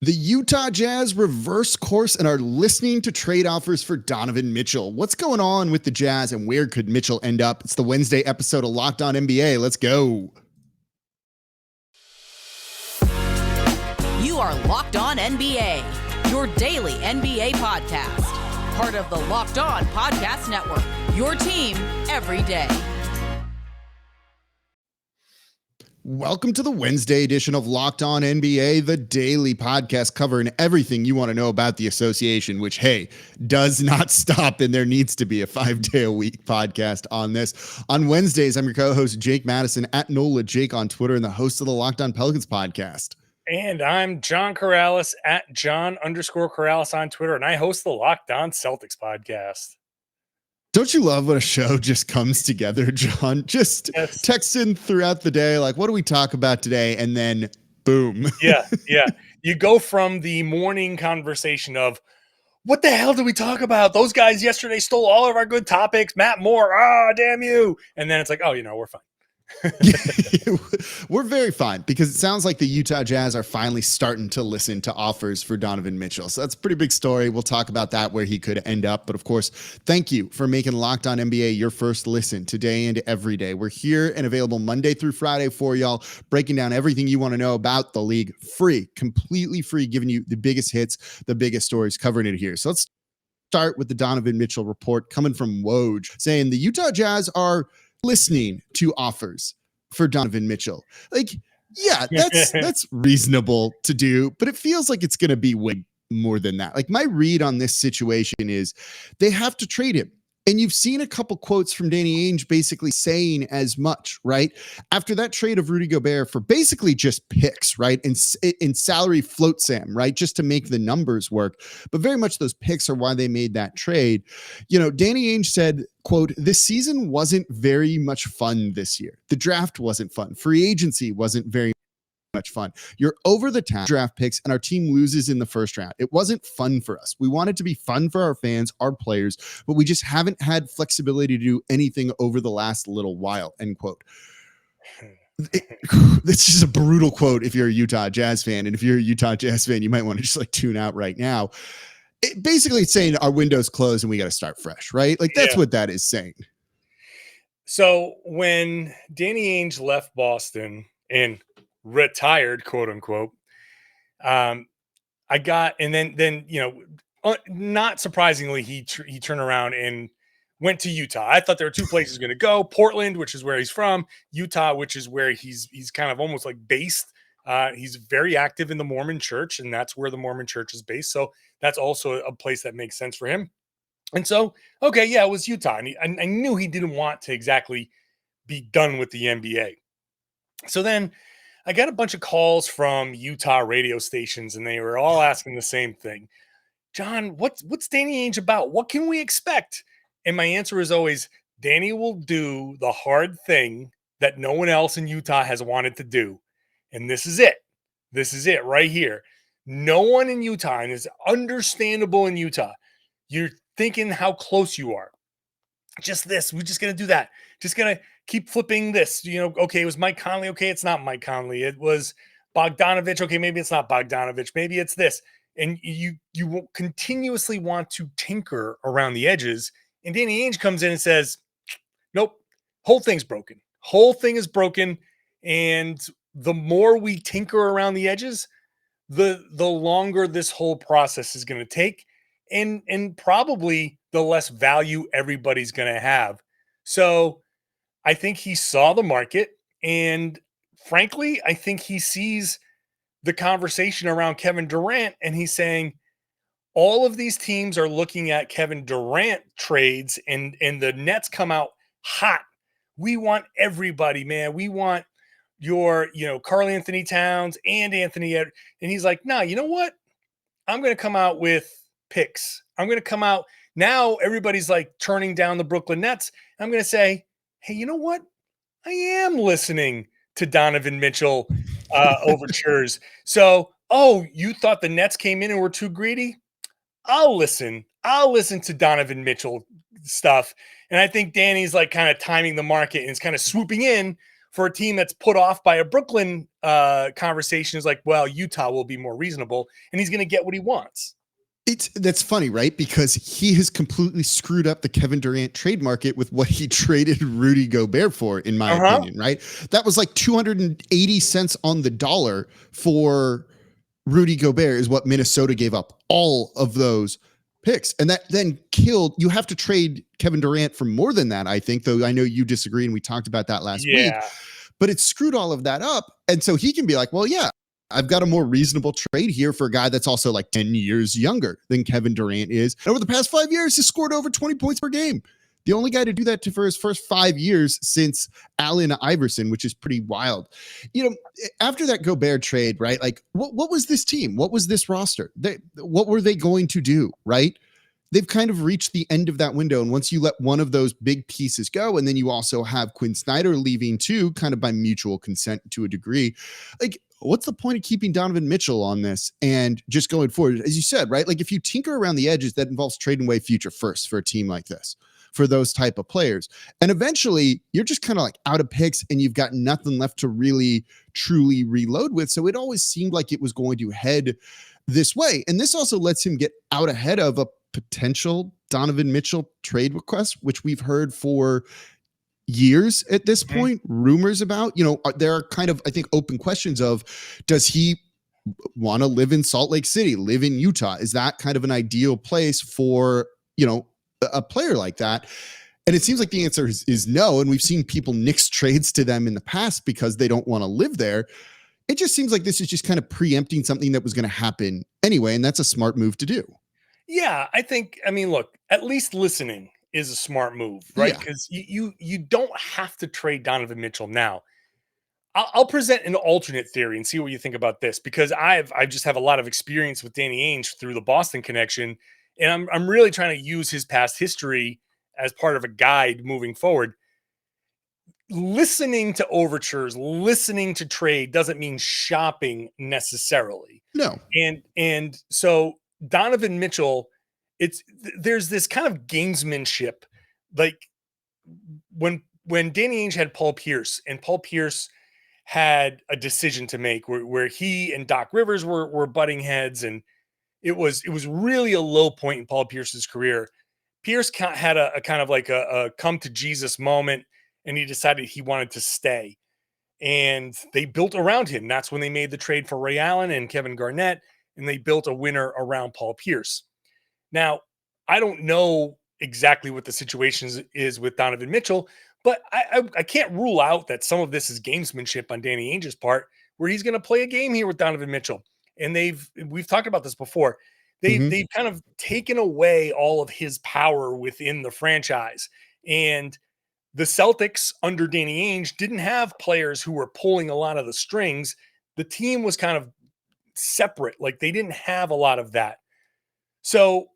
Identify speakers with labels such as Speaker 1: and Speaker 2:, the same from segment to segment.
Speaker 1: The Utah Jazz reverse course and are listening to trade offers for Donovan Mitchell. What's going on with the Jazz and where could Mitchell end up? It's the Wednesday episode of Locked On NBA. Let's go.
Speaker 2: You are Locked On NBA, your daily NBA podcast. Part of the Locked On Podcast Network, your team every day.
Speaker 1: Welcome to the Wednesday edition of Locked On NBA, the daily podcast covering everything you want to know about the association, which, hey, does not stop, and there needs to be a 5-day-a-week podcast on this. On Wednesdays, I'm your co-host, Jake Madison, at NOLA Jake on Twitter, and the host of the Locked On Pelicans podcast.
Speaker 3: And I'm John Karalis, at John_Karalis on Twitter, and I host the Locked On Celtics podcast.
Speaker 1: Don't you love when a show just comes together, John? Just texting throughout the day, like, what do we talk about today? And then, boom.
Speaker 3: Yeah. You go from the morning conversation of, what the hell did we talk about? Those guys yesterday stole all of our good topics. Matt Moore, damn you. And then it's like, we're fine.
Speaker 1: We're very fine because it sounds like the Utah Jazz are finally starting to listen to offers for Donovan Mitchell. So that's a pretty big story. We'll talk about that, where he could end up. But of course, thank you for making Locked On NBA your first listen today and every day. We're here and available Monday through Friday for y'all, breaking down everything you want to know about the league, free, completely free, giving you the biggest hits, the biggest stories, covering it here. So let's start with the Donovan Mitchell report coming from Woj, saying the Utah Jazz are listening to offers for Donovan Mitchell. Like, yeah, that's reasonable to do, but it feels like it's going to be way more than that. Like, my read on this situation is they have to trade him. And you've seen a couple quotes from Danny Ainge basically saying as much, right? After that trade of Rudy Gobert for basically just picks, right? And in salary float Sam, right? Just to make the numbers work. But very much those picks are why they made that trade. You know, Danny Ainge said, quote, "This season wasn't very much fun this year. The draft wasn't fun. Free agency wasn't very much fun. You're over the top draft picks and our team loses in the first round. It wasn't fun for us. We want it to be fun for our fans, our players, but we just haven't had flexibility to do anything over the last little while," end quote. This is a brutal quote if you're a Utah Jazz fan. And if you're a Utah Jazz fan, you might want to just like tune out right now. Basically, it's saying our window's closed and we got to start fresh, right? Like, that's what that is saying.
Speaker 3: So when Danny Ainge left Boston and retired, quote unquote, then not surprisingly, he turned around and went to Utah. I thought there were two places going to go: Portland, which is where he's from; Utah, which is where he's kind of almost like based. He's very active in the Mormon Church, and that's where the Mormon Church is based. So that's also a place that makes sense for him. And so, it was Utah, and I knew he didn't want to exactly be done with the NBA. So then I got a bunch of calls from Utah radio stations, and they were all asking the same thing. John, what's Danny Ainge about? What can we expect? And my answer is always, Danny will do the hard thing that no one else in Utah has wanted to do. And this is it. This is it right here. No one in Utah, and it's understandable in Utah, you're thinking how close you are. Just this. We're just going to do that. Just going to keep flipping this. Okay, it was Mike Conley. Okay, it's not Mike Conley. It was Bogdanovich. Okay, maybe it's not Bogdanovich. Maybe it's this. And you will continuously want to tinker around the edges. And Danny Ainge comes in and says, nope, whole thing's broken. Whole thing is broken. And the more we tinker around the edges, the longer this whole process is going to take. And probably the less value everybody's going to have. So I think he saw the market, and frankly, I think he sees the conversation around Kevin Durant, and he's saying all of these teams are looking at Kevin Durant trades, and the Nets come out hot. We want everybody, man. We want your, Karl Anthony Towns and Anthony Ed. And he's like, no, you know what? I'm going to come out with picks. I'm going to come out. Now everybody's like turning down the Brooklyn Nets. I'm going to say, hey, you know what? I am listening to Donovan Mitchell overtures. So, you thought the Nets came in and were too greedy? I'll listen to Donovan Mitchell stuff. And I think Danny's like kind of timing the market and is kind of swooping in for a team that's put off by a Brooklyn conversation is like, well, Utah will be more reasonable and he's going to get what he wants.
Speaker 1: That's funny, right? Because he has completely screwed up the Kevin Durant trade market with what he traded Rudy Gobert for, in my opinion, right? That was like 280 cents on the dollar for Rudy Gobert is what Minnesota gave up, all of those picks. And that then killed, you have to trade Kevin Durant for more than that, I think, though I know you disagree and we talked about that last week. But it screwed all of that up. And so he can be like, well, yeah, I've got a more reasonable trade here for a guy that's also like 10 years younger than Kevin Durant is. And over the past 5 years, he's scored over 20 points per game. The only guy to do that for his first 5 years since Allen Iverson, which is pretty wild. You know, after that Gobert trade, right? Like, what was this team? What was this roster? What were they going to do, right? They've kind of reached the end of that window. And once you let one of those big pieces go, and then you also have Quinn Snyder leaving too, kind of by mutual consent to a degree, like, what's the point of keeping Donovan Mitchell on this and just going forward? As you said, right? Like if you tinker around the edges, that involves trading away future first for a team like this, for those type of players. And eventually you're just kind of like out of picks and you've got nothing left to really truly reload with. So it always seemed like it was going to head this way. And this also lets him get out ahead of a potential Donovan Mitchell trade request, which we've heard for years at this point, rumors about, you know, there are kind of, I think, open questions of, does he want to live in Salt Lake City, live in Utah? Is that kind of an ideal place for, you know, a player like that? And it seems like the answer is no. And we've seen people nix trades to them in the past because they don't want to live there. It just seems like this is just kind of preempting something that was going to happen anyway. And that's a smart move to do.
Speaker 3: Yeah, I mean, look, at least listening is a smart move, right? Because you don't have to trade Donovan Mitchell now. I'll present an alternate theory and see what you think about this, because I just have a lot of experience with Danny Ainge through the Boston connection, and I'm really trying to use his past history as part of a guide moving forward. Listening to overtures, listening to trade doesn't mean shopping necessarily.
Speaker 1: No.
Speaker 3: And so Donovan Mitchell, there's this kind of gamesmanship, like when Danny Ainge had Paul Pierce, and Paul Pierce had a decision to make where he and Doc Rivers were butting heads, and it was really a low point in Paul Pierce's career. Pierce had a kind of like a come to Jesus moment, and he decided he wanted to stay, and they built around him. That's when they made the trade for Ray Allen and Kevin Garnett, and they built a winner around Paul Pierce. Now, I don't know exactly what the situation is with Donovan Mitchell, but I can't rule out that some of this is gamesmanship on Danny Ainge's part, where he's going to play a game here with Donovan Mitchell. And we've talked about this before. They've kind of taken away all of his power within the franchise. And the Celtics under Danny Ainge didn't have players who were pulling a lot of the strings. The team was kind of separate. Like they didn't have a lot of that. So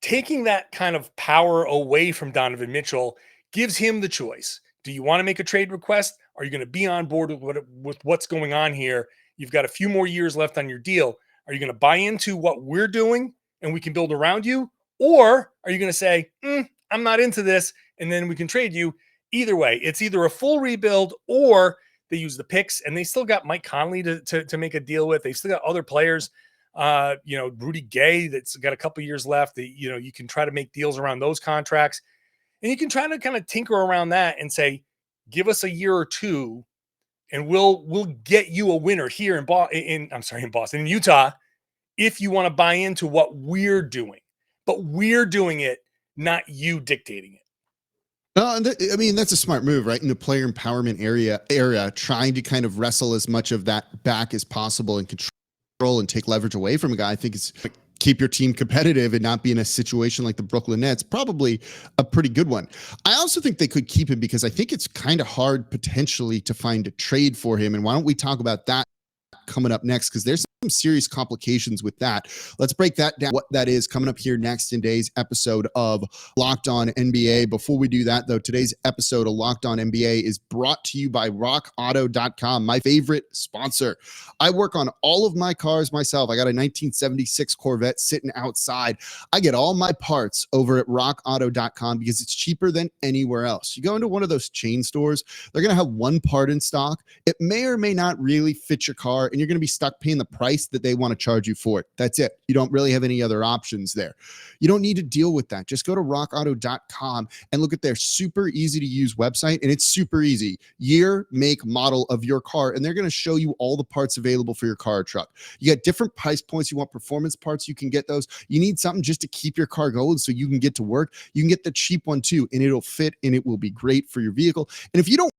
Speaker 3: taking that kind of power away from Donovan Mitchell gives him the choice. Do you want to make a trade request? Are you going to be on board with what's going on here? You've got a few more years left on your deal. Are you going to buy into what we're doing and we can build around you? Or are you going to say, I'm not into this, and then we can trade you? Either way, it's either a full rebuild or they use the picks, and they still got Mike Conley to make a deal with. They've still got other players. Rudy Gay, that's got a couple years left. You can try to make deals around those contracts, and you can try to kind of tinker around that and say, give us a year or two, and we'll get you a winner here in Utah, if you want to buy into what we're doing. But we're doing it, not you dictating it.
Speaker 1: That's a smart move, right? In the player empowerment era, trying to kind of wrestle as much of that back as possible and control and take leverage away from a guy. I think it's like, keep your team competitive and not be in a situation like the Brooklyn Nets. Probably a pretty good one. I also think they could keep him because I think it's kind of hard potentially to find a trade for him. And why don't we talk about that coming up next? Because there's some serious complications with that. Let's break that down, what that is, coming up here next in today's episode of Locked On NBA. Before we do that, though, today's episode of Locked On NBA is brought to you by rockauto.com, my favorite sponsor. I work on all of my cars myself. I got a 1976 Corvette sitting outside. I get all my parts over at rockauto.com because it's cheaper than anywhere else. You go into one of those chain stores, they're going to have one part in stock. It may or may not really fit your car, and you're going to be stuck paying the price that they want to charge you for it. That's it. You don't really have any other options there. You don't need to deal with that. Just go to rockauto.com and look at their super easy to use website, and it's super easy. Year, make, model of your car, and they're going to show you all the parts available for your car or truck. You got different price points. You want performance parts, you can get those. You need something just to keep your car going so you can get to work. You can get the cheap one too, and it'll fit and it will be great for your vehicle. And if you don't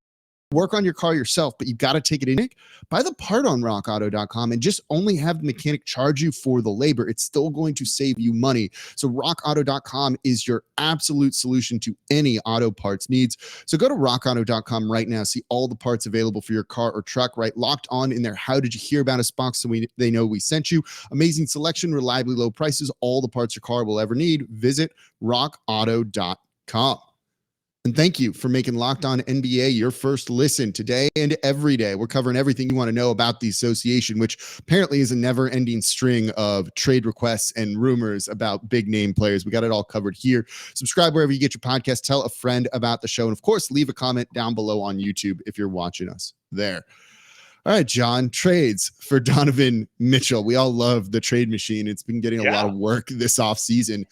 Speaker 1: work on your car yourself, but you got to take it in, buy the part on rockauto.com and just only have the mechanic charge you for the labor. It's still going to save you money. So rockauto.com is your absolute solution to any auto parts needs. So go to rockauto.com right now, see all the parts available for your car or truck, right? Locked On in there. How did you hear about us box? So they know we sent you. Amazing selection, reliably low prices, all the parts your car will ever need. Visit rockauto.com. And thank you for making Locked On NBA your first listen today and every day. We're covering everything you want to know about the association, which apparently is a never-ending string of trade requests and rumors about big-name players. We got it all covered here. Subscribe wherever you get your podcast. Tell a friend about the show. And, of course, leave a comment down below on YouTube if you're watching us there. All right, John, trades for Donovan Mitchell. We all love the trade machine. It's been getting a lot of work this offseason.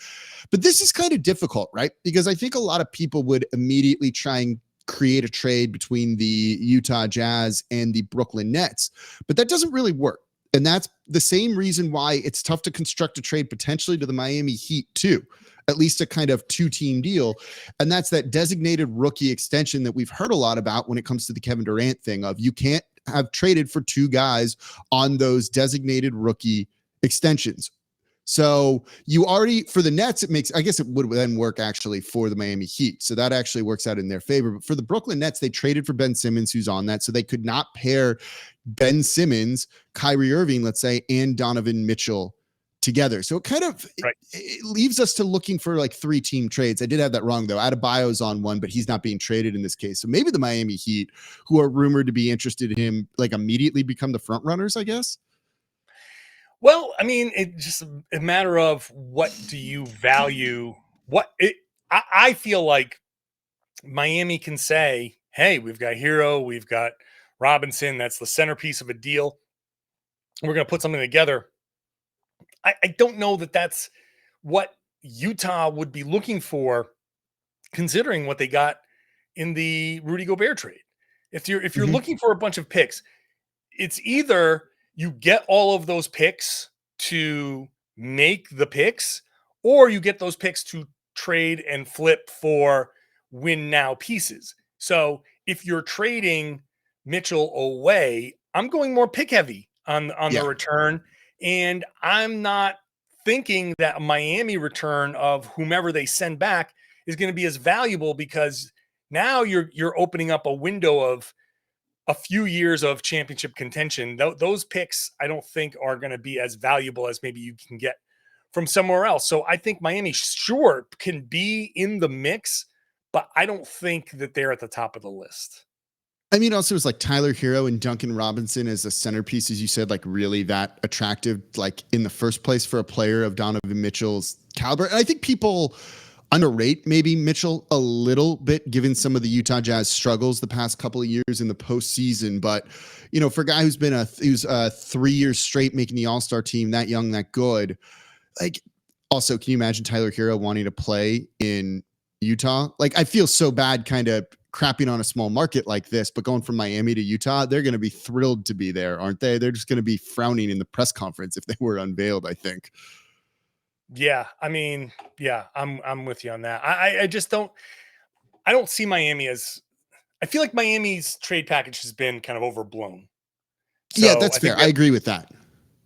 Speaker 1: But this is kind of difficult, right? Because I think a lot of people would immediately try and create a trade between the Utah Jazz and the Brooklyn Nets. But that doesn't really work. And that's the same reason why it's tough to construct a trade potentially to the Miami Heat too, at least a kind of two-team deal. And that's that designated rookie extension that we've heard a lot about when it comes to the Kevin Durant thing of you can't have traded for two guys on those designated rookie extensions. So you already, for the Nets, it makes, I guess it would then work actually for the Miami Heat. So that actually works out in their favor. But for the Brooklyn Nets, they traded for Ben Simmons, who's on that. So they could not pair Ben Simmons, Kyrie Irving, let's say, and Donovan Mitchell together. So it kind of it leaves us to looking for like three-team trades. I did have that wrong though. Adebayo's on one, but he's not being traded in this case. So maybe the Miami Heat, who are rumored to be interested in him, like immediately become the front runners, I guess.
Speaker 3: Well, I mean, it's just a matter of what do you value? I feel like Miami can say, hey, we've got Hero, we've got Robinson. That's the centerpiece of a deal. We're going to put something together. I don't know that that's what Utah would be looking for, considering what they got in the Rudy Gobert trade. If you're looking for a bunch of picks, it's either you get all of those picks to make the picks, or you get those picks to trade and flip for win now pieces. So if you're trading Mitchell away, I'm going more pick heavy on the return. And I'm not thinking that a Miami return of whomever they send back is going to be as valuable, because now you're opening up a window of a few years of championship contention. Those picks, I don't think, are going to be as valuable as maybe you can get from somewhere else. So I think Miami sure can be in the mix, but I don't think that they're at the top of the list.
Speaker 1: I mean, also, it's like Tyler Hero and Duncan Robinson as a centerpiece, as you said, like really that attractive, like in the first place for a player of Donovan Mitchell's caliber. And I think people underrate maybe Mitchell a little bit, given some of the Utah Jazz struggles the past couple of years in the postseason. But, you know, for a guy who's 3 years straight making the All-Star team, that young, that good, like, also, can you imagine Tyler Hero wanting to play in Utah? Like, I feel so bad kind of crapping on a small market like this, but going from Miami to Utah, they're going to be thrilled to be there, aren't they? They're just going to be frowning in the press conference if they were unveiled, I think.
Speaker 3: Yeah, I mean, yeah, I'm with you on that. I just don't see Miami as, I feel like Miami's trade package has been kind of overblown. So
Speaker 1: yeah, that's fair. I agree with that.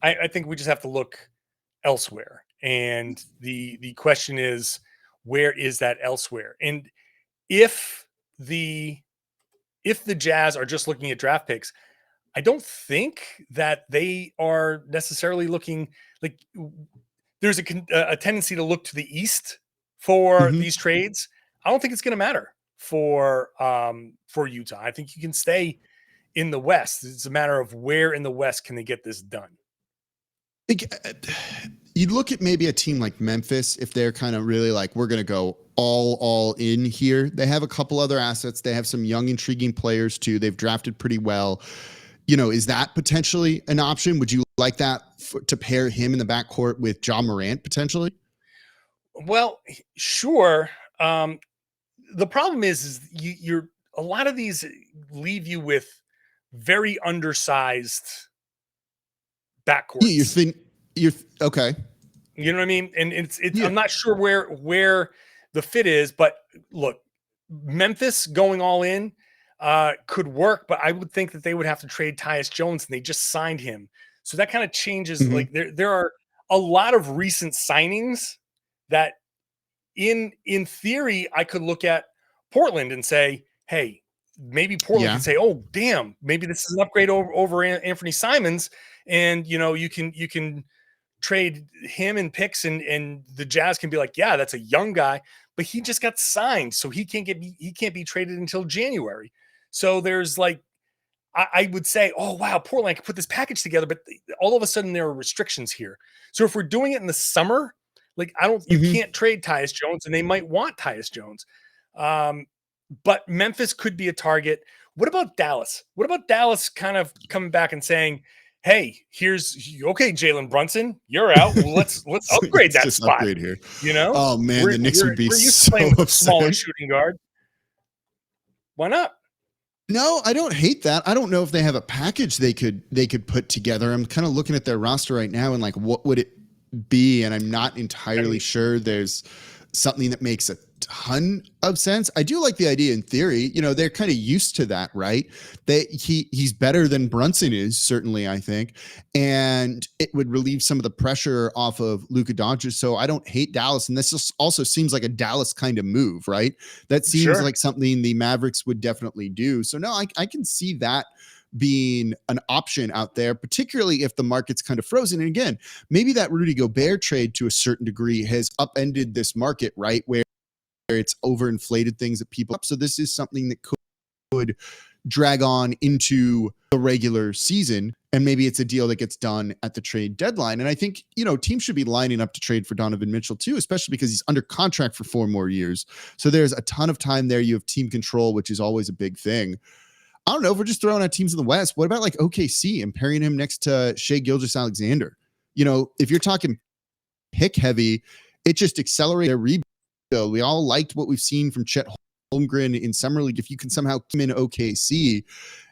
Speaker 3: I think we just have to look elsewhere. And the question is, where is that elsewhere? And if the Jazz are just looking at draft picks, I don't think that they are necessarily looking like there's a tendency to look to the East for
Speaker 1: Mhm.
Speaker 3: these trades. I don't think it's going to matter for Utah. I think you can stay in the West. It's a matter of where in the West can they get this done.
Speaker 1: Think, you look at maybe a team like Memphis, if they're kind of really like, we're going to go all in here. They have a couple other assets. They have some young, intriguing players too. They've drafted pretty well. Is that potentially an option? Would you like that to pair him in the backcourt with John Morant potentially?
Speaker 3: Well, sure. The problem is you're a lot of these leave you with very undersized
Speaker 1: Yeah,
Speaker 3: backcourts.
Speaker 1: you're okay.
Speaker 3: You know what I mean? And it's
Speaker 1: Yeah.
Speaker 3: I'm not sure where the fit is, but look, Memphis going all in could work, but I would think that they would have to trade Tyus Jones, and they just signed him, so that kind of changes.
Speaker 1: Mhm.
Speaker 3: Like there are a lot of recent signings that, in theory, I could look at Portland and say, hey, maybe Portland
Speaker 1: Yeah.
Speaker 3: could say, oh damn, maybe this is an upgrade over Anthony Simons, and you can trade him and picks, and the Jazz can be like, yeah, that's a young guy, but he just got signed, so he can't be traded until January. So there's like, I would say, oh wow, Portland can put this package together, but all of a sudden there are restrictions here. So if we're doing it in the summer, like you
Speaker 1: Mhm.
Speaker 3: can't trade Tyus Jones, and they might want Tyus Jones. But Memphis could be a target. What about Dallas? What about Dallas kind of coming back and saying, hey, here's okay, Jalen Brunson, you're out. Well, let's upgrade
Speaker 1: Let's
Speaker 3: that
Speaker 1: just
Speaker 3: spot.
Speaker 1: upgrade here.
Speaker 3: You know,
Speaker 1: Oh man, the Knicks would be
Speaker 3: we're used to
Speaker 1: so
Speaker 3: playing with a smaller
Speaker 1: upset.
Speaker 3: shooting guard. Why not?
Speaker 1: No, I don't hate that. I don't know if they have a package they could put together. I'm kind of looking at their roster right now and like, what would it be? And I'm not entirely sure there's something that makes a ton of sense. I do like the idea in theory. They're kind of used to that, right? He's better than Brunson is, certainly, I think. And it would relieve some of the pressure off of Luka Doncic. So I don't hate Dallas. And this just also seems like a Dallas kind of move, right? That seems
Speaker 3: Sure.
Speaker 1: like something the Mavericks would definitely do. So no, I can see that being an option out there, particularly if the market's kind of frozen. And again, maybe that Rudy Gobert trade to a certain degree has upended this market, right? Where it's overinflated things that people up. So this is something that could drag on into the regular season. And maybe it's a deal that gets done at the trade deadline. And I think, teams should be lining up to trade for Donovan Mitchell too, especially because he's under contract for 4 more years. So there's a ton of time there. You have team control, which is always a big thing. I don't know if we're just throwing out teams in the West. What about like OKC and pairing him next to Shai Gilgeous-Alexander? If you're talking pick heavy, it just accelerates their rebuild. We all liked what we've seen from Chet Holmgren in Summer League. If you can somehow come in OKC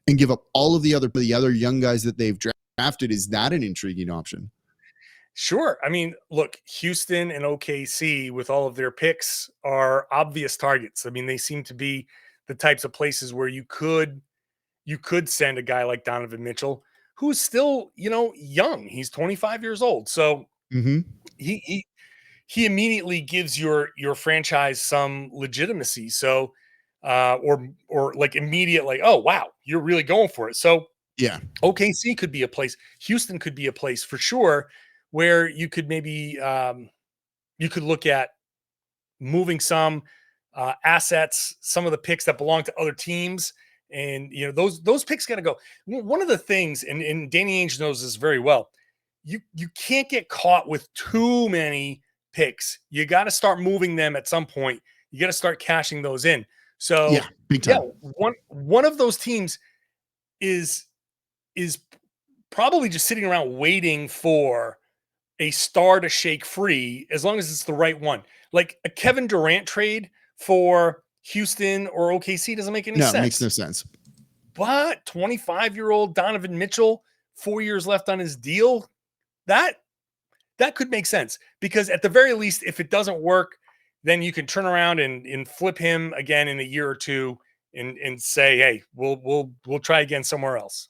Speaker 1: and give up all of the other young guys that they've drafted, is that an intriguing option?
Speaker 3: Sure. I mean, look, Houston and OKC with all of their picks are obvious targets. I mean, they seem to be the types of places where you could send a guy like Donovan Mitchell, who's still, young. He's 25 years old. So
Speaker 1: Mm-hmm.
Speaker 3: he immediately gives your franchise some legitimacy. So or like immediate, like, oh wow, you're really going for it. So
Speaker 1: Yeah.
Speaker 3: OKC could be a place. Houston could be a place for sure where you could maybe you could look at moving some assets, some of the picks that belong to other teams, and those picks got to go. One of the things, and Danny Ainge knows this very well, you can't get caught with too many picks. You got to start moving them at some point. You got to start cashing those in. So
Speaker 1: Yeah, big time.
Speaker 3: one of those teams is probably just sitting around waiting for a star to shake free, as long as it's the right one. Like a Kevin Durant trade for Houston or OKC doesn't make any
Speaker 1: No,
Speaker 3: sense.
Speaker 1: it makes no sense.
Speaker 3: But 25-year-old Donovan Mitchell, 4 years left on his deal, that could make sense, because at the very least, if it doesn't work, then you can turn around and flip him again in a year or two and say, hey, we'll try again somewhere else.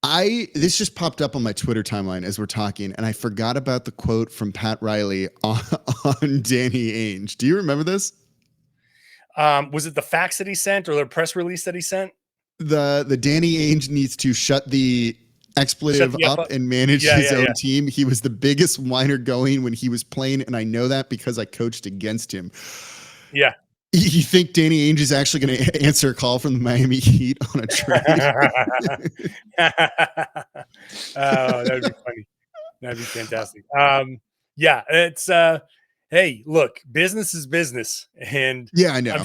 Speaker 1: This just popped up on my Twitter timeline as we're talking, and I forgot about the quote from Pat Riley on Danny Ainge. Do you remember this?
Speaker 3: Was it the fax that he sent or the press release that he sent?
Speaker 1: the Danny Ainge needs to shut the expletive up and manage his own team. He was the biggest whiner going when he was playing, and I know that because I coached against him.
Speaker 3: Yeah.
Speaker 1: You think Danny Ainge is actually going to answer a call from the Miami Heat on a trade?
Speaker 3: Oh, that would be funny. That'd be fantastic. Yeah, it's hey, look, business is business, and
Speaker 1: yeah, I know.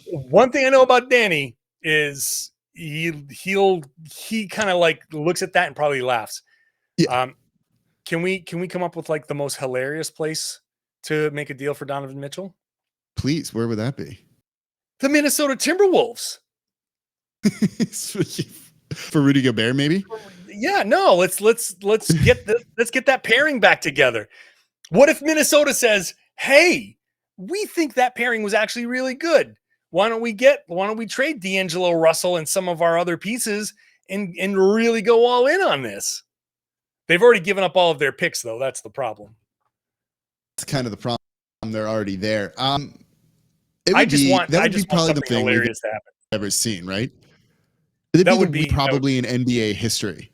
Speaker 3: One thing I know about Danny is he kind of like looks at that and probably laughs.
Speaker 1: Yeah.
Speaker 3: Can we come up with like the most hilarious place to make a deal for Donovan Mitchell?
Speaker 1: Please, where would that be?
Speaker 3: The Minnesota Timberwolves.
Speaker 1: For Rudy Gobert, maybe?
Speaker 3: Yeah, no, let's get that pairing back together. What if Minnesota says, "Hey, we think that pairing was actually really good. Why don't we trade D'Angelo Russell and some of our other pieces and really go all in on this?" They've already given up all of their picks, though. That's the problem.
Speaker 1: That's kind of the problem. They're already there.
Speaker 3: I just want
Speaker 1: probably the thing we've
Speaker 3: hilarious to happen.
Speaker 1: Ever seen, right? That would be probably in NBA history.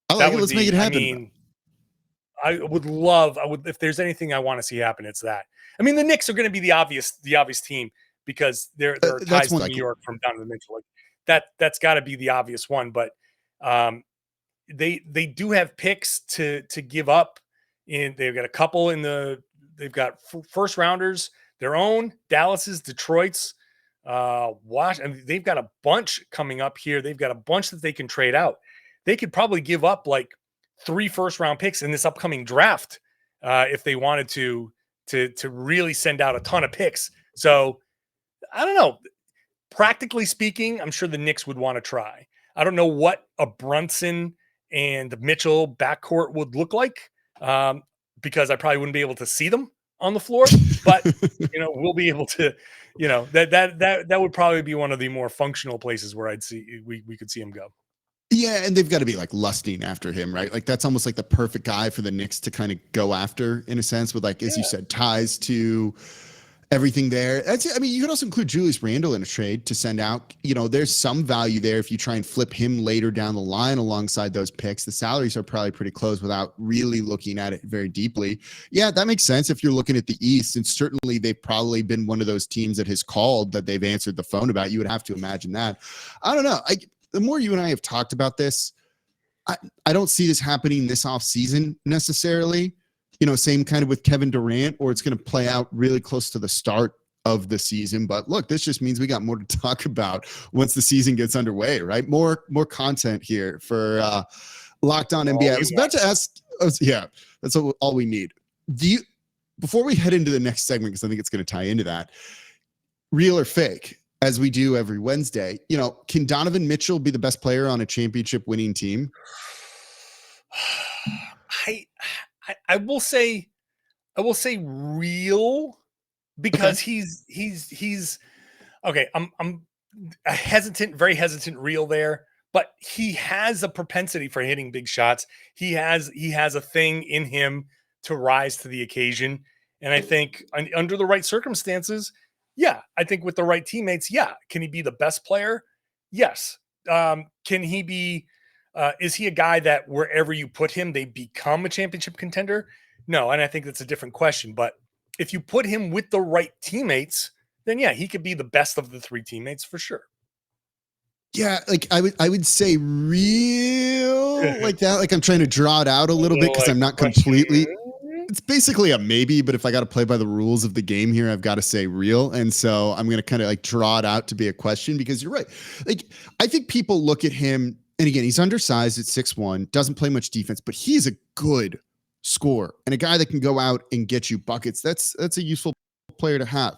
Speaker 1: I like it. Let's make it happen.
Speaker 3: I mean, I would if there's anything I want to see happen, it's that. I mean, the Knicks are going to be the obvious team because there are ties to New York from Donovan Mitchell. Like that's got to be the obvious one. But they do have picks to give up. And they've got a couple they've got first rounders, their own, Dallas's, Detroit's, and they've got a bunch coming up here. They've got a bunch that they can trade out. They could probably give up like 3 first-round picks in this upcoming draft if they wanted to really send out a ton of picks. So I don't know. Practically speaking, I'm sure the Knicks would want to try. I don't know what a Brunson and Mitchell backcourt would look like because I probably wouldn't be able to see them on the floor, but we'll be able to, that would probably be one of the more functional places where we could see him go.
Speaker 1: Yeah, and they've got to be like lusting after him, right? Like that's almost like the perfect guy for the Knicks to kind of go after in a sense with like, as you said, ties to everything there. You could also include Julius Randle in a trade to send out. There's some value there if you try and flip him later down the line alongside those picks. The salaries are probably pretty close without really looking at it very deeply. Yeah, that makes sense if you're looking at the East, and certainly they've probably been one of those teams that has called that they've answered the phone about. You would have to imagine that. I don't know. The more you and I have talked about this, I don't see this happening this offseason necessarily. Same kind of with Kevin Durant, or it's going to play out really close to the start of the season. But look, this just means we got more to talk about once the season gets underway, right? More content here for Locked On NBA. I was about to ask, that's all we need. Before we head into the next segment, because I think it's going to tie into that, real or fake, as we do every Wednesday, can Donovan Mitchell be the best player on a championship winning team?
Speaker 3: I will say real because he's okay. I'm very hesitant real there, but he has a propensity for hitting big shots. He has a thing in him to rise to the occasion. And I think under the right circumstances, I think with the right teammates, can he be the best player? Yes. Can he be? Is he a guy that wherever you put him, they become a championship contender? No, and I think that's a different question. But if you put him with the right teammates, then he could be the best of the 3 teammates for sure.
Speaker 1: Yeah, like I would say real like that. Like I'm trying to draw it out a little bit because I'm not completely. It's basically a maybe, but if I got to play by the rules of the game here, I've got to say real. And so I'm going to kind of like draw it out to be a question because you're right. Like I think people look at him, and again, he's undersized at 6'1", doesn't play much defense, but he's a good scorer and a guy that can go out and get you buckets. That's a useful player to have.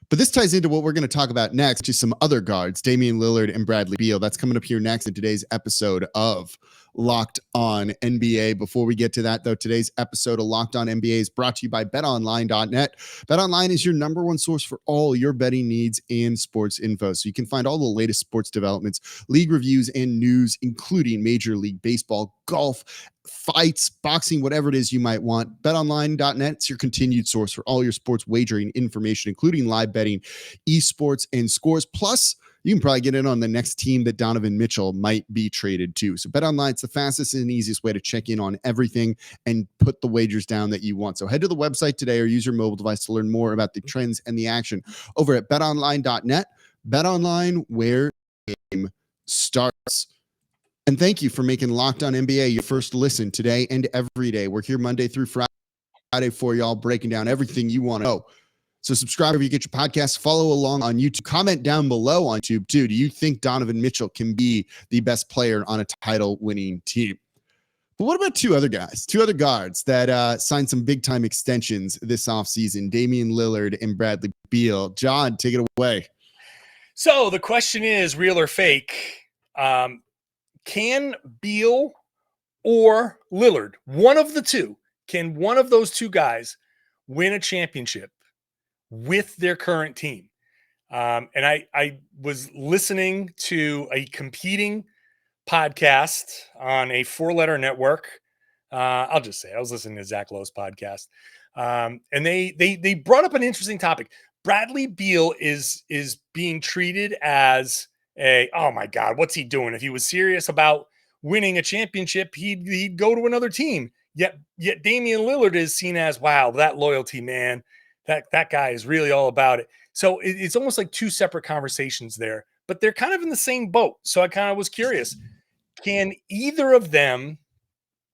Speaker 1: But this ties into what we're going to talk about next, which is some other guards, Damian Lillard and Bradley Beal. That's coming up here next in today's episode of Locked On NBA. Before we get to that, though, today's episode of Locked On NBA is brought to you by BetOnline.net. BetOnline is your number one source for all your betting needs and sports info. So you can find all the latest sports developments, league reviews, and news, including Major League Baseball, golf, fights, boxing, whatever it is you might want. BetOnline.net is your continued source for all your sports wagering information, including live betting, esports, and scores. Plus, you can probably get in on the next team that Donovan Mitchell might be traded to. So BetOnline, it's the fastest and easiest way to check in on everything and put the wagers down that you want. So head to the website today or use your mobile device to learn more about the trends and the action over at betonline.net. BetOnline, where the game starts. And thank you for making Locked On NBA your first listen today and every day. We're here Monday through Friday for y'all, breaking down everything you want to know. So subscribe if you get your podcast, follow along on YouTube, comment down below on YouTube too. Do you think Donovan Mitchell can be the best player on a title winning team? But what about two other guards that signed some big time extensions this offseason, Damian Lillard and Bradley Beal? John, take it away.
Speaker 3: So the question is, real or fake? Can Beal or Lillard, one of the two, can one of those two guys win a championship with their current team? And I was listening to a competing podcast on a 4-letter network. I'll just say I was listening to Zach Lowe's podcast. And they brought up an interesting topic. Bradley Beal is being treated as oh my God, what's he doing? If he was serious about winning a championship, he'd go to another team. Yet Damian Lillard is seen as, wow, that loyalty, man, that guy is really all about it. So it's almost like two separate conversations there, but they're kind of in the same boat. So I kind of was curious, can either of them,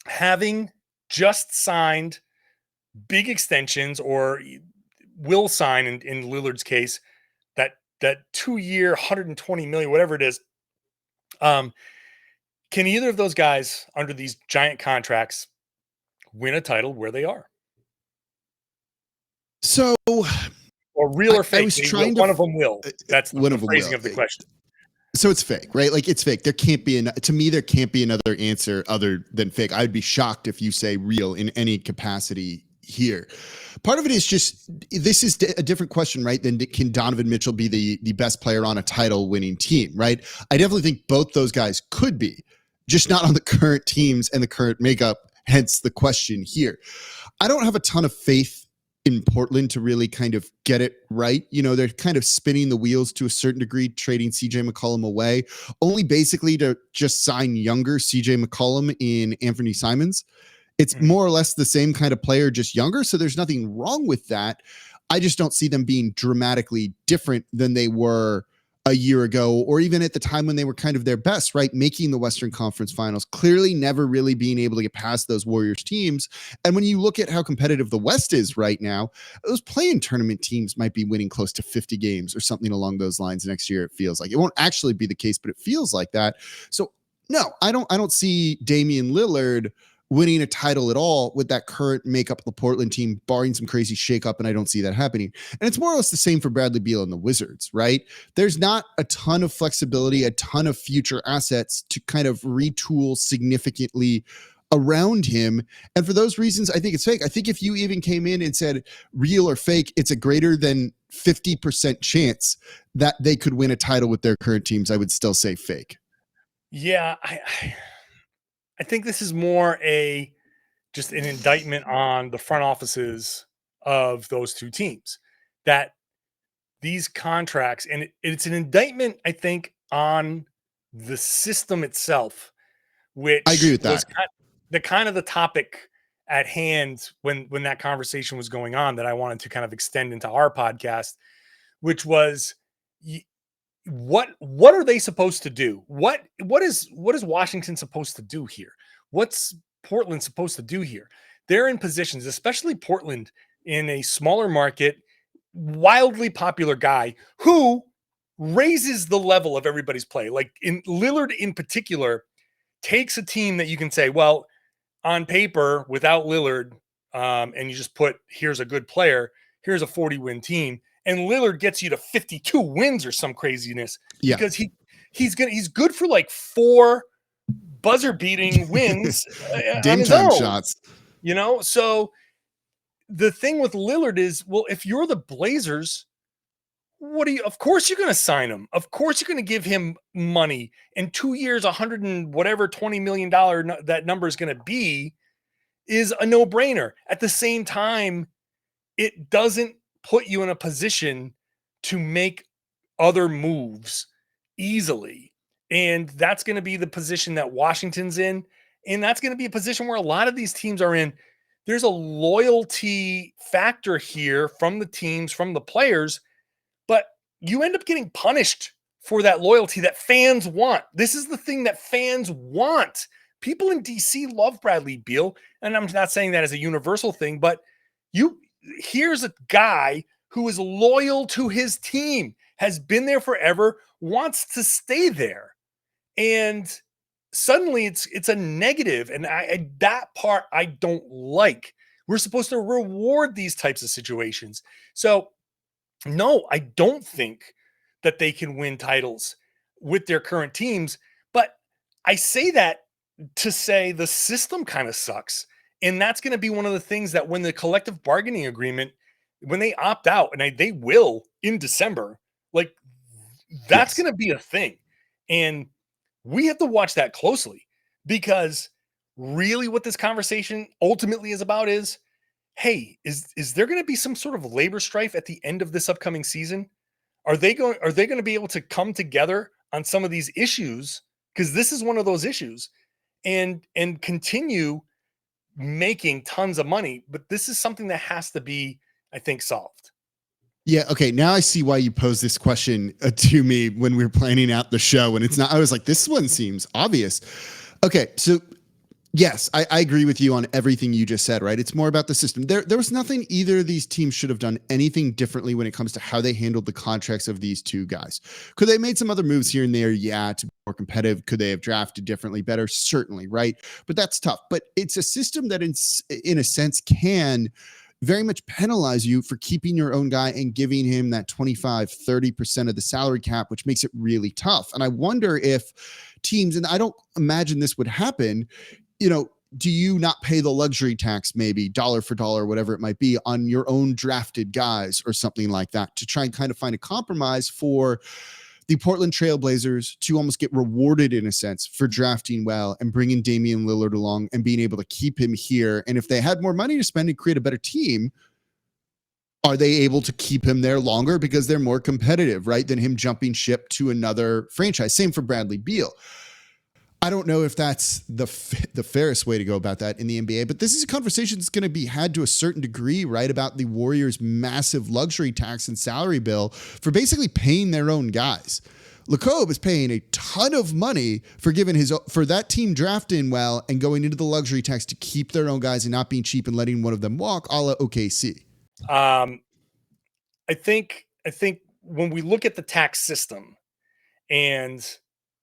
Speaker 3: having just signed big extensions or will sign in Lillard's case, that 2-year, 120 million, whatever it is. Can either of those guys under these giant contracts win a title where they are?
Speaker 1: So,
Speaker 3: or real or fake?
Speaker 1: I was trying
Speaker 3: one of them will. That's
Speaker 1: one
Speaker 3: the
Speaker 1: of them
Speaker 3: phrasing
Speaker 1: will.
Speaker 3: of the question.
Speaker 1: So it's fake, right? Like it's fake. There can't be to me, there can't be another answer other than fake. I'd be shocked if you say real in any capacity here. Part of it is just, this is a different question, right? Than can Donovan Mitchell be the best player on a title winning team, right? I definitely think both those guys could be, just not on the current teams and the current makeup, hence the question here. I don't have a ton of faith in Portland to really kind of get it right. You know, they're kind of spinning the wheels to a certain degree, trading CJ McCollum away, only basically to just sign younger CJ McCollum in Anthony Simons. It's more or less the same kind of player, just younger. So there's nothing wrong with that. I just don't see them being dramatically different than they were a year ago, or even at the time when they were kind of their best, right? Making the Western Conference Finals, clearly never really being able to get past those Warriors teams. And when you look at how competitive the West is right now, those play-in tournament teams might be winning close to 50 games or something along those lines next year. It feels like it won't actually be the case, but it feels like that. So no, I don't see Damian Lillard winning a title at all with that current makeup of the Portland team, barring some crazy shakeup, and I don't see that happening. And it's more or less the same for Bradley Beal and the Wizards, right? There's not a ton of flexibility, a ton of future assets to kind of retool significantly around him. And for those reasons, I think it's fake. I think if you even came in and said real or fake, it's a greater than 50% chance that they could win a title with their current teams. I would still say fake.
Speaker 3: Yeah, I think this is more just an indictment on the front offices of those two teams, that these contracts, and it's an indictment, I think, on the system itself, which
Speaker 1: I agree with that.
Speaker 3: Was the topic at hand when that conversation was going on, that I wanted to kind of extend into our podcast, which was, what are they supposed to do? What is Washington supposed to do here? What's Portland supposed to do here? They're in positions, especially Portland, in a smaller market, wildly popular guy who raises the level of everybody's play. Like in Lillard in particular, takes a team that you can say, well, on paper, without Lillard, and you just put, here's a good player, here's a 40-win team, and Lillard gets you to 52 wins or some craziness, because he's good for like 4 buzzer-beating wins on his own
Speaker 1: shots.
Speaker 3: You know, so the thing with Lillard is, well, if you're the Blazers, of course you're going to sign him. Of course you're going to give him money. In 2 years, $20 million that number is going to be, is a no-brainer. At the same time, it doesn't put you in a position to make other moves easily. And that's going to be the position that Washington's in. And that's going to be a position where a lot of these teams are in. There's a loyalty factor here from the teams, from the players, but you end up getting punished for that loyalty that fans want. This is the thing that fans want. People in DC love Bradley Beal, and I'm not saying that as a universal thing, but here's a guy who is loyal to his team, has been there forever, wants to stay there. And suddenly it's a negative, and that part I don't like. We're supposed to reward these types of situations. So no, I don't think that they can win titles with their current teams, but I say that to say the system kind of sucks. And that's going to be one of the things that when the collective bargaining agreement, when they opt out, and they will in December, like that's going to be a thing. And we have to watch that closely, because really what this conversation ultimately is about is, hey, is there going to be some sort of labor strife at the end of this upcoming season? Are they going to be able to come together on some of these issues? Because this is one of those issues, and continue making tons of money. But this is something that has to be, I think, solved.
Speaker 1: Yeah. Okay. Now I see why you posed this question to me when we were planning out the show. And it's not, I was like, this one seems obvious. Okay. So yes, I agree with you on everything you just said, right? It's more about the system. There was nothing either of these teams should have done anything differently when it comes to how they handled the contracts of these two guys. Could they have made some other moves here and there? Yeah, to be more competitive. Could they have drafted differently, better? Certainly, right? But that's tough. But it's a system that in a sense can very much penalize you for keeping your own guy and giving him that 25-30% of the salary cap, which makes it really tough. And I wonder if teams, and I don't imagine this would happen, do you not pay the luxury tax, maybe dollar for dollar, whatever it might be, on your own drafted guys or something like that, to try and kind of find a compromise for the Portland Trailblazers to almost get rewarded in a sense for drafting well and bringing Damian Lillard along and being able to keep him here? And if they had more money to spend and create a better team, are they able to keep him there longer because they're more competitive, right, than him jumping ship to another franchise? Same for Bradley Beal. I don't know if that's the fairest way to go about that in the NBA, but this is a conversation that's going to be had to a certain degree, right, about the Warriors' massive luxury tax and salary bill for basically paying their own guys. Lacob is paying a ton of money for that team drafting well and going into the luxury tax to keep their own guys and not being cheap and letting one of them walk, a la OKC.
Speaker 3: I think when we look at the tax system and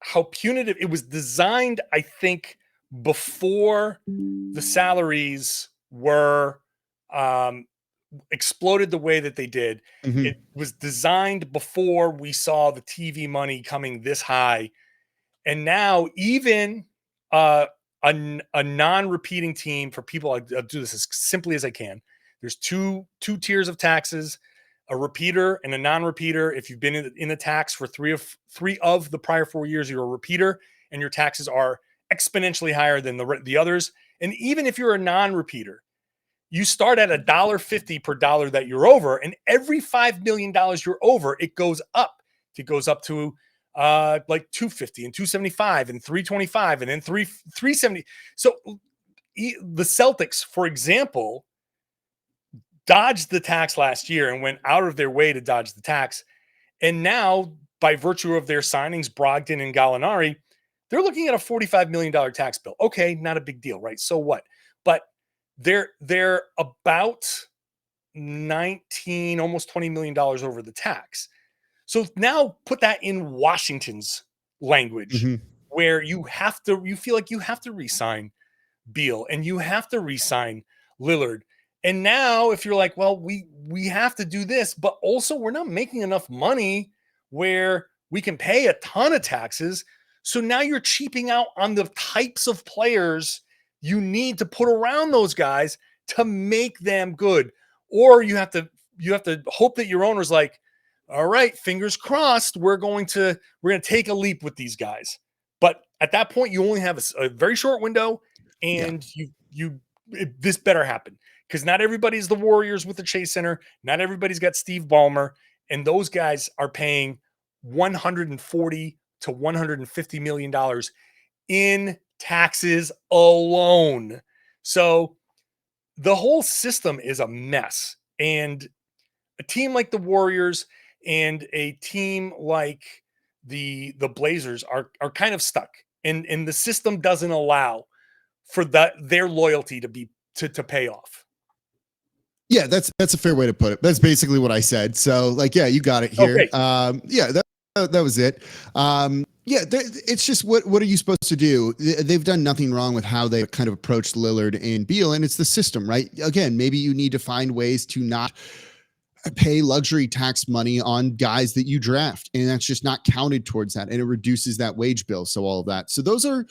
Speaker 3: how punitive it was designed, I think before the salaries were exploded the way that they did. Mm-hmm. It was designed before we saw the TV money coming this high. And now even a non-repeating team, for people, I'll do this as simply as I can. There's two tiers of taxes: a repeater and a non-repeater. If you've been in the tax for three of the prior 4 years, you're a repeater, and your taxes are exponentially higher than the others. And even if you're a non-repeater, you start at $1.50 per dollar that you're over, and every $5 million you're over, it goes up. It goes up to like $250 and $275 and $325 and then $370. So the Celtics, for example, dodged the tax last year and went out of their way to dodge the tax. And now, by virtue of their signings, Brogdon and Gallinari, they're looking at a $45 million tax bill. Okay, not a big deal, right? So what? But they're about 19, almost $20 million over the tax. So now put that in Washington's language, where you feel like you have to re-sign Beal and you have to re-sign Lillard. And now if you're like, well, we have to do this, but also we're not making enough money where we can pay a ton of taxes. So now you're cheaping out on the types of players you need to put around those guys to make them good. Or you have to hope that your owner's like, all right, fingers crossed, we're going to take a leap with these guys. But at that point, you only have a very short window, and this better happen. Because not everybody's the Warriors with the Chase Center. Not everybody's got Steve Ballmer. And those guys are paying $140 to $150 million in taxes alone. So the whole system is a mess. And a team like the Warriors and a team like the Blazers are kind of stuck. And the system doesn't allow for their loyalty to pay off.
Speaker 1: Yeah, that's a fair way to put it. That's basically what I said. So, like, yeah, you got it here.
Speaker 3: Okay.
Speaker 1: Yeah, that was it. It's just what are you supposed to do? They've done nothing wrong with how they kind of approached Lillard and Beal, and it's the system, right? Again, maybe you need to find ways to not pay luxury tax money on guys that you draft, and that's just not counted towards that, and it reduces that wage bill. So all of that. So those are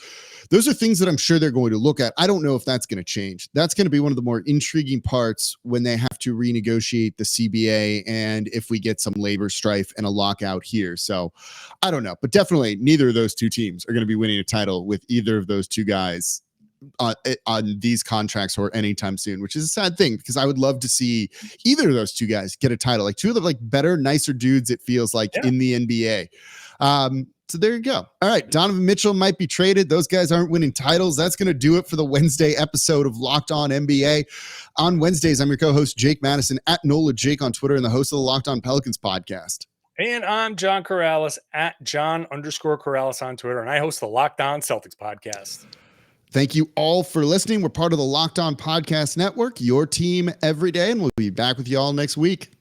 Speaker 1: things that I'm sure they're going to look at. I don't know if that's going to change. That's going to be one of the more intriguing parts when they have to renegotiate the CBA and if we get some labor strife and a lockout here. So I don't know, but definitely neither of those two teams are going to be winning a title with either of those two guys on these contracts or anytime soon, which is a sad thing because I would love to see either of those two guys get a title, like two of the like better, nicer dudes. It feels like in the NBA. So there you go. All right. Donovan Mitchell might be traded. Those guys aren't winning titles. That's going to do it for the Wednesday episode of Locked On NBA. On Wednesdays, I'm your co-host, Jake Madison, at NOLA Jake on Twitter, and the host of the Locked On Pelicans podcast.
Speaker 3: And I'm John Karalis, at John_Karalis on Twitter, and I host the Locked On Celtics podcast.
Speaker 1: Thank you all for listening. We're part of the Locked On Podcast Network, your team every day, and we'll be back with you all next week.